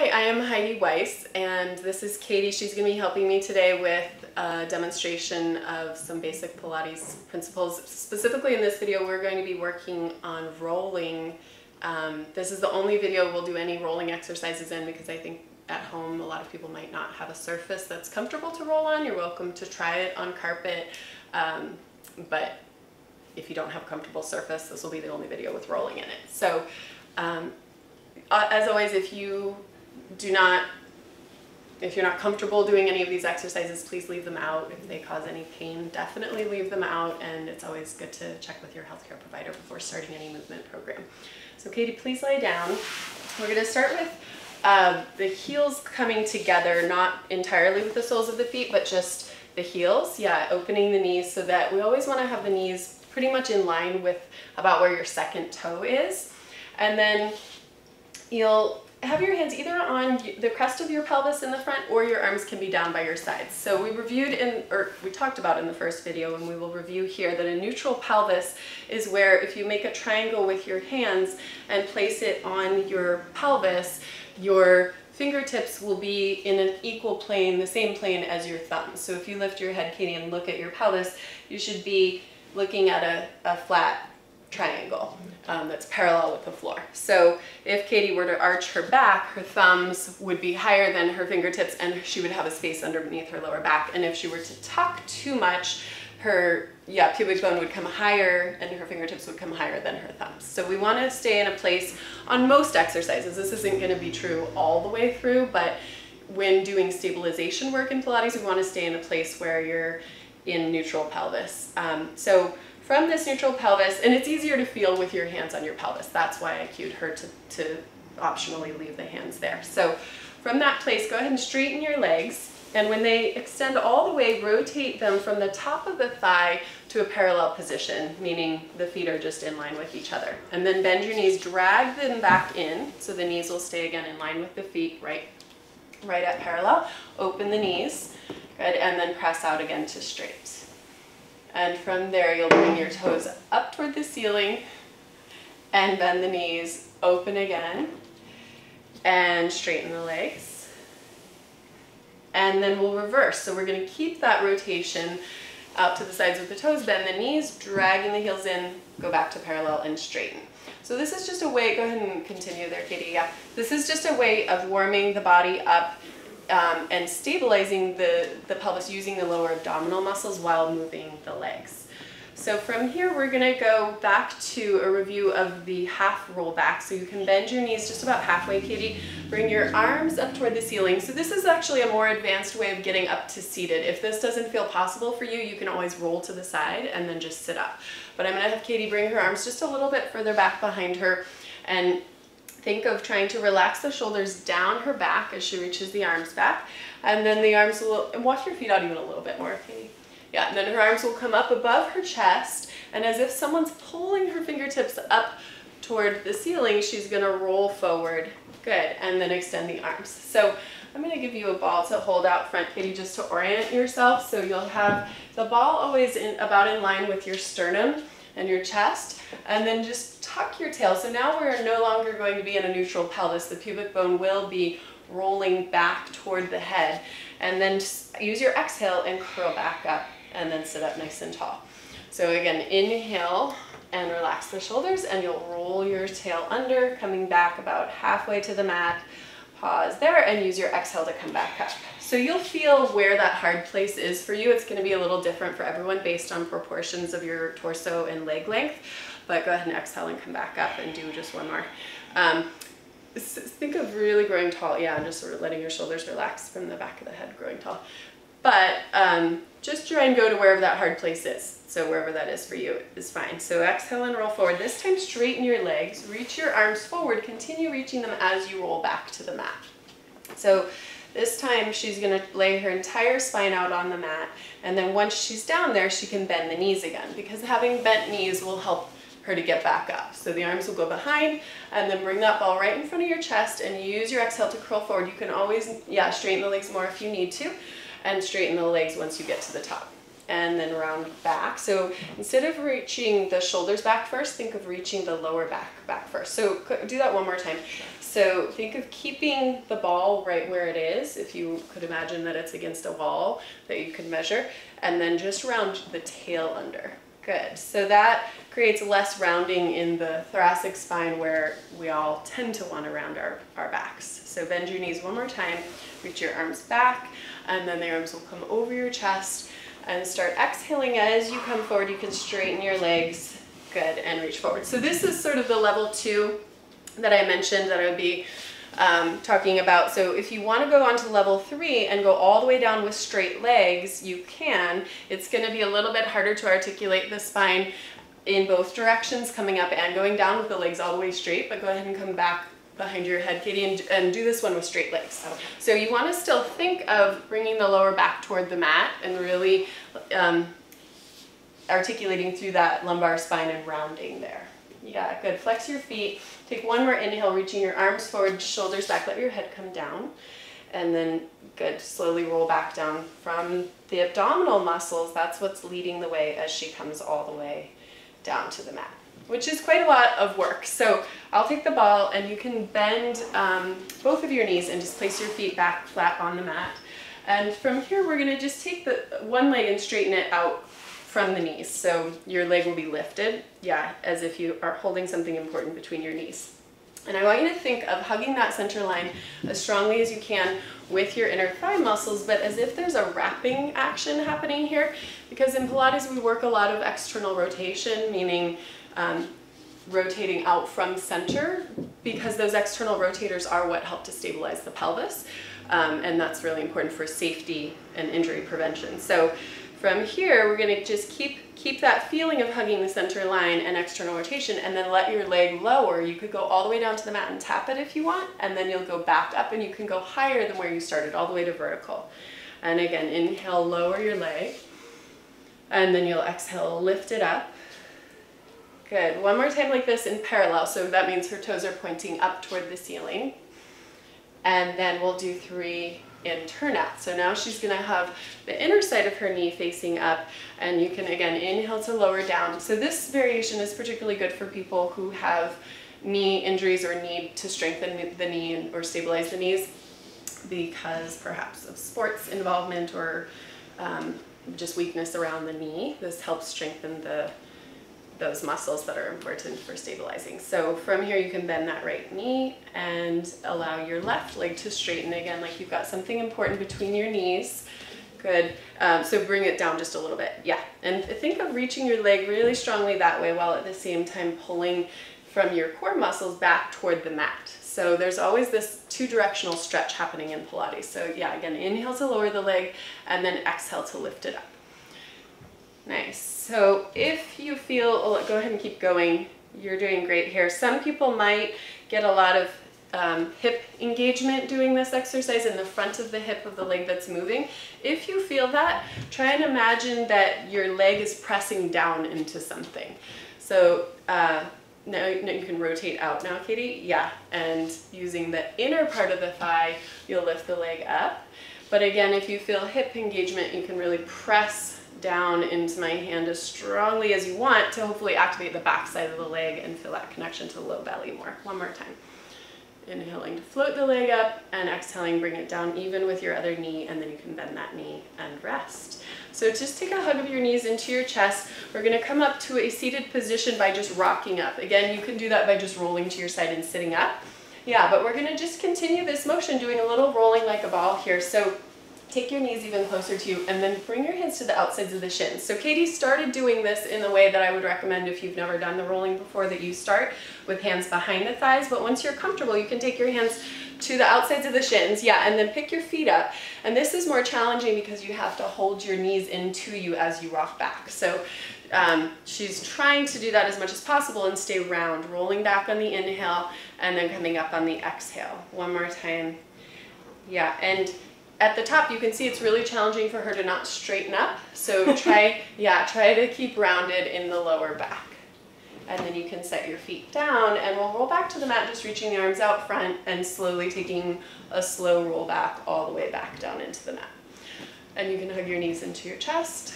Hi, I am Heidi Weiss, and this is Katie. She's going to be helping me today with a demonstration of some basic Pilates principles. Specifically in this video, we're going to be working on rolling. This is the only video we'll do any rolling exercises in because I think at home a lot of people might not have a surface that's comfortable to roll on. You're welcome to try it on carpet, but if you don't have a comfortable surface, this will be the only video with rolling in it. So as always, if you're not comfortable doing any of these exercises, please leave them out. If they cause any pain, definitely leave them out, and it's always good to check with your healthcare provider before starting any movement program. So Katie, please lay down. We're going to start with the heels coming together, not entirely with the soles of the feet, but just the heels. Yeah, opening the knees so that we always want to have the knees pretty much in line with about where your second toe is. And then you'll have your hands either on the crest of your pelvis in the front, or your arms can be down by your sides. So we talked about in the first video, and we will review here, that a neutral pelvis is where if you make a triangle with your hands and place it on your pelvis, your fingertips will be in an equal plane, the same plane as your thumbs. So if you lift your head, Katie, and look at your pelvis, you should be looking at a flat triangle that's parallel with the floor. So if Katie were to arch her back, her thumbs would be higher than her fingertips, and she would have a space underneath her lower back. And if she were to tuck too much, her pubic bone would come higher and her fingertips would come higher than her thumbs. So we want to stay in a place on most exercises. This isn't going to be true all the way through, but when doing stabilization work in Pilates, we want to stay in a place where you're in neutral pelvis. So from this neutral pelvis, and it's easier to feel with your hands on your pelvis. That's why I cued her to optionally leave the hands there. So from that place, go ahead and straighten your legs. And when they extend all the way, rotate them from the top of the thigh to a parallel position, meaning the feet are just in line with each other. And then bend your knees, drag them back in, so the knees will stay again in line with the feet, right at parallel. Open the knees, good, and then press out again to straight. And from there, you'll bring your toes up toward the ceiling and bend the knees, open again, and straighten the legs. And then we'll reverse. So we're going to keep that rotation out to the sides with the toes, bend the knees, dragging the heels in, go back to parallel and straighten. So this is just a way, go ahead and continue there, Katie. Yeah. This is just a way of warming the body up and stabilizing the pelvis using the lower abdominal muscles while moving the legs. So from here, we're going to go back to a review of the half roll back. So you can bend your knees just about halfway, Katie. Bring your arms up toward the ceiling. So this is actually a more advanced way of getting up to seated. If this doesn't feel possible for you, you can always roll to the side and then just sit up. But I'm going to have Katie bring her arms just a little bit further back behind her, and think of trying to relax the shoulders down her back as she reaches the arms back. And then the arms will, and walk your feet out even a little bit more, Katie. Yeah, and then her arms will come up above her chest, and as if someone's pulling her fingertips up toward the ceiling, she's gonna roll forward. Good, and then extend the arms. So I'm gonna give you a ball to hold out front, Katie, just to orient yourself. So you'll have the ball always about in line with your sternum and your chest, and then just tuck your tail. So now we're no longer going to be in a neutral pelvis. The pubic bone will be rolling back toward the head, and then just use your exhale and curl back up, and then sit up nice and tall. So again, inhale and relax the shoulders, and you'll roll your tail under, coming back about halfway to the mat. Pause there and use your exhale to come back up. So you'll feel where that hard place is for you. It's going to be a little different for everyone based on proportions of your torso and leg length, but go ahead and exhale and come back up and do just one more. Think of really growing tall, yeah, and just sort of letting your shoulders relax from the back of the head, growing tall. But just try and go to wherever that hard place is. So wherever that is for you is fine. So exhale and roll forward. This time straighten your legs, reach your arms forward, continue reaching them as you roll back to the mat. So this time she's gonna lay her entire spine out on the mat, and then once she's down there, she can bend the knees again, because having bent knees will help her to get back up. So the arms will go behind, and then bring that ball right in front of your chest, and use your exhale to curl forward. You can always, straighten the legs more if you need to, and straighten the legs once you get to the top. and then round back. So instead of reaching the shoulders back first, think of reaching the lower back first. So do that one more time. So think of keeping the ball right where it is, if you could imagine that it's against a wall that you could measure, and then just round the tail under. Good. So that creates less rounding in the thoracic spine where we all tend to want to round our backs. So bend your knees one more time, reach your arms back, and then the arms will come over your chest, and start exhaling. As you come forward, you can straighten your legs. Good, and reach forward. So this is sort of the level 2 that I mentioned that I would be talking about. So if you want to go on to level 3 and go all the way down with straight legs, you can. It's going to be a little bit harder to articulate the spine in both directions, coming up and going down with the legs all the way straight, but go ahead and come back behind your head, Katie, and do this one with straight legs. So you want to still think of bringing the lower back toward the mat and really articulating through that lumbar spine and rounding there. Yeah, good. Flex your feet. Take one more inhale, reaching your arms forward, shoulders back, let your head come down. And then, good, slowly roll back down from the abdominal muscles. That's what's leading the way as she comes all the way down to the mat, which is quite a lot of work. So I'll take the ball and you can bend both of your knees and just place your feet back flat on the mat. And from here, we're gonna just take the one leg and straighten it out from the knees. So your leg will be lifted, yeah, as if you are holding something important between your knees. And I want you to think of hugging that center line as strongly as you can with your inner thigh muscles, but as if there's a wrapping action happening here, because in Pilates we work a lot of external rotation, meaning rotating out from center, because those external rotators are what help to stabilize the pelvis, and that's really important for safety and injury prevention. So from here, we're going to just keep that feeling of hugging the center line and external rotation, and then let your leg lower. You could go all the way down to the mat and tap it if you want, and then you'll go back up and you can go higher than where you started, all the way to vertical. And again, inhale, lower your leg, and then you'll exhale, lift it up. Good. One more time like this in parallel, so that means her toes are pointing up toward the ceiling. And then we'll do 3 in turnout. So now she's going to have the inner side of her knee facing up, and you can again inhale to lower down. So this variation is particularly good for people who have knee injuries or need to strengthen the knee or stabilize the knees because perhaps of sports involvement or just weakness around the knee. This helps strengthen those muscles that are important for stabilizing. So from here you can bend that right knee and allow your left leg to straighten again, like you've got something important between your knees. Good. So bring it down just a little bit. Yeah. And think of reaching your leg really strongly that way while at the same time pulling from your core muscles back toward the mat. So there's always this 2-directional stretch happening in Pilates. So yeah, again, inhale to lower the leg and then exhale to lift it up. Nice. So if you feel, go ahead and keep going. You're doing great here. Some people might get a lot of hip engagement doing this exercise in the front of the hip of the leg that's moving. If you feel that, try and imagine that your leg is pressing down into something. So now you can rotate out now, Katie. Yeah, and using the inner part of the thigh, you'll lift the leg up. But again, if you feel hip engagement, you can really press down into my hand as strongly as you want to hopefully activate the back side of the leg and feel that connection to the low belly more. One more time. Inhaling to float the leg up and exhaling, bring it down even with your other knee, and then you can bend that knee and rest. So just take a hug of your knees into your chest. We're going to come up to a seated position by just rocking up. Again, you can do that by just rolling to your side and sitting up. Yeah, but we're going to just continue this motion doing a little rolling like a ball here. So take your knees even closer to you and then bring your hands to the outsides of the shins. So Katie started doing this in the way that I would recommend if you've never done the rolling before, that you start with hands behind the thighs, but once you're comfortable, you can take your hands to the outsides of the shins, yeah, and then pick your feet up. And this is more challenging because you have to hold your knees into you as you rock back. So she's trying to do that as much as possible and stay round, rolling back on the inhale and then coming up on the exhale. One more time. Yeah, and at the top, you can see it's really challenging for her to not straighten up. So try to keep rounded in the lower back. And then you can set your feet down and we'll roll back to the mat, just reaching the arms out front and slowly taking a slow roll back all the way back down into the mat. and you can hug your knees into your chest.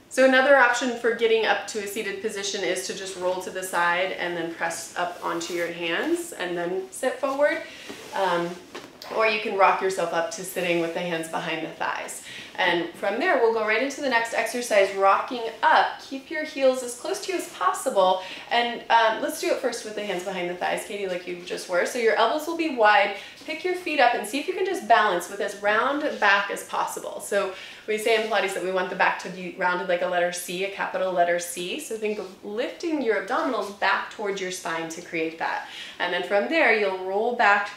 So another option for getting up to a seated position is to just roll to the side and then press up onto your hands and then sit forward. Or you can rock yourself up to sitting with the hands behind the thighs. And from there, we'll go right into the next exercise, rocking up. Keep your heels as close to you as possible. And let's do it first with the hands behind the thighs, Katie, like you just were. So your elbows will be wide. Pick your feet up and see if you can just balance with as round back as possible. So we say in Pilates that we want the back to be rounded like a letter C, a capital letter C. So think of lifting your abdominals back towards your spine to create that. And then from there, you'll roll back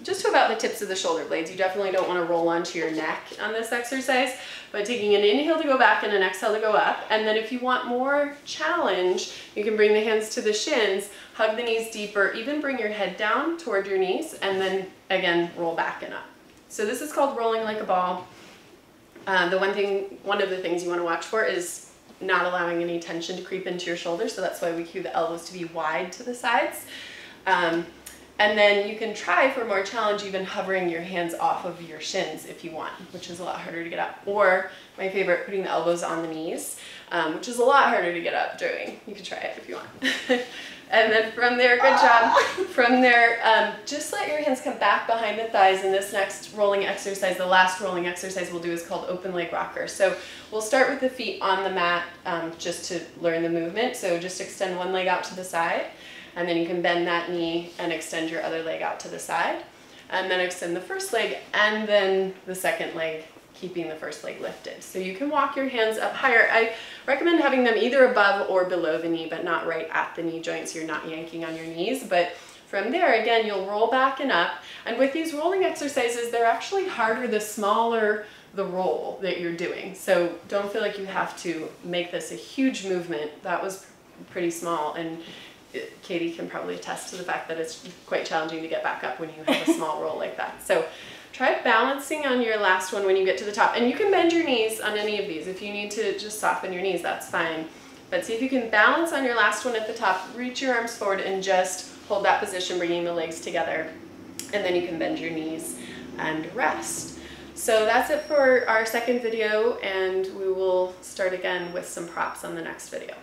just to about the tips of the shoulder blades. You definitely don't want to roll onto your neck on this exercise, but taking an inhale to go back and an exhale to go up. And then if you want more challenge, you can bring the hands to the shins, hug the knees deeper, even bring your head down toward your knees, and then again, roll back and up. So this is called rolling like a ball. One of the things you want to watch for is not allowing any tension to creep into your shoulders. So that's why we cue the elbows to be wide to the sides. And then you can try for more challenge even hovering your hands off of your shins if you want, which is a lot harder to get up. Or my favorite, putting the elbows on the knees, which is a lot harder to get up doing. You can try it if you want. And then from there, good job. From there, just let your hands come back behind the thighs. And this next rolling exercise, the last rolling exercise we'll do is called open leg rocker. So we'll start with the feet on the mat just to learn the movement. So just extend one leg out to the side. And then you can bend that knee and extend your other leg out to the side. And then extend the first leg and then the second leg, keeping the first leg lifted. So you can walk your hands up higher. I recommend having them either above or below the knee, but not right at the knee joint, so you're not yanking on your knees. But from there, again, you'll roll back and up. And with these rolling exercises, they're actually harder the smaller the roll that you're doing. So don't feel like you have to make this a huge movement. That was pretty small. And Katie can probably attest to the fact that it's quite challenging to get back up when you have a small roll like that. So try balancing on your last one when you get to the top. And you can bend your knees on any of these. If you need to just soften your knees, that's fine. But see if you can balance on your last one at the top. Reach your arms forward and just hold that position, bringing the legs together. And then you can bend your knees and rest. So that's it for our second video, and we will start again with some props on the next video.